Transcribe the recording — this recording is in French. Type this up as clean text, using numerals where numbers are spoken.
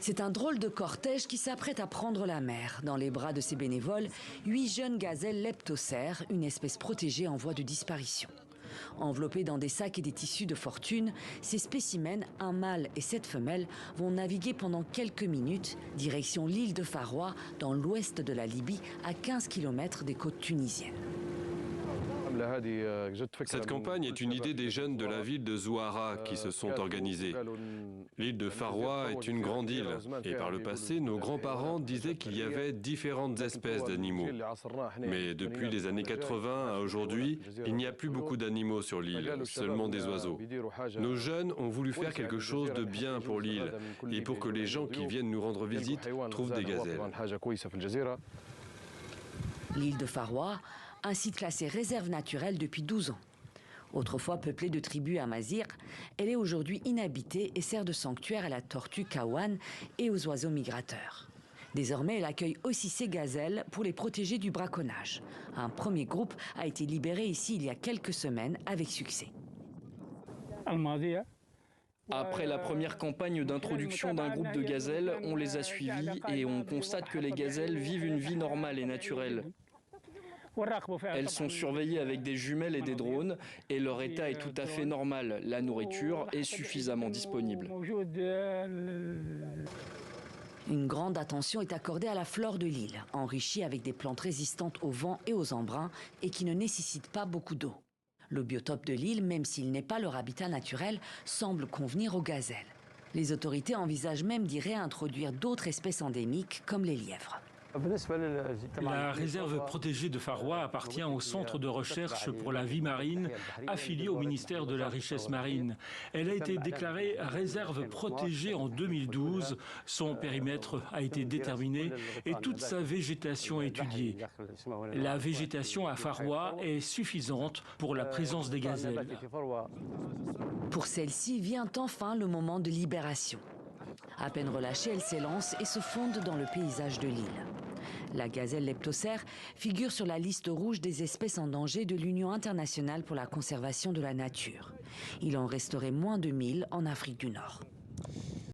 C'est un drôle de cortège qui s'apprête à prendre la mer. Dans les bras de ses bénévoles, 8 jeunes gazelles leptocères, une espèce protégée en voie de disparition. Enveloppés dans des sacs et des tissus de fortune, ces spécimens, un mâle et 7 femelles, vont naviguer pendant quelques minutes, direction l'île de Farwa, dans l'ouest de la Libye, à 15 km des côtes tunisiennes. Cette campagne est une idée des jeunes de la ville de Zouara qui se sont organisés. L'île de Farwa est une grande île et par le passé, nos grands-parents disaient qu'il y avait différentes espèces d'animaux. Mais depuis les années 80 à aujourd'hui, il n'y a plus beaucoup d'animaux sur l'île, seulement des oiseaux. Nos jeunes ont voulu faire quelque chose de bien pour l'île et pour que les gens qui viennent nous rendre visite trouvent des gazelles. L'île de Farwa, un site classé réserve naturelle depuis 12 ans. Autrefois peuplée de tribus amazighes, elle est aujourd'hui inhabitée et sert de sanctuaire à la tortue kawan et aux oiseaux migrateurs. Désormais, elle accueille aussi ces gazelles pour les protéger du braconnage. Un premier groupe a été libéré ici il y a quelques semaines avec succès. Après la première campagne d'introduction d'un groupe de gazelles, on les a suivis et on constate que les gazelles vivent une vie normale et naturelle. Elles sont surveillées avec des jumelles et des drones et leur état est tout à fait normal. La nourriture est suffisamment disponible. Une grande attention est accordée à la flore de l'île, enrichie avec des plantes résistantes au vent et aux embruns et qui ne nécessitent pas beaucoup d'eau. Le biotope de l'île, même s'il n'est pas leur habitat naturel, semble convenir aux gazelles. Les autorités envisagent même d'y réintroduire d'autres espèces endémiques comme les lièvres. La réserve protégée de Farwa appartient au Centre de recherche pour la vie marine, affilié au ministère de la Richesse marine. Elle a été déclarée réserve protégée en 2012. Son périmètre a été déterminé et toute sa végétation étudiée. La végétation à Farwa est suffisante pour la présence des gazelles. Pour celle-ci vient enfin le moment de libération. À peine relâchée, elle s'élance et se fonde dans le paysage de l'île. La gazelle leptocère figure sur la liste rouge des espèces en danger de l'Union internationale pour la conservation de la nature. Il en resterait moins de 1000 en Afrique du Nord.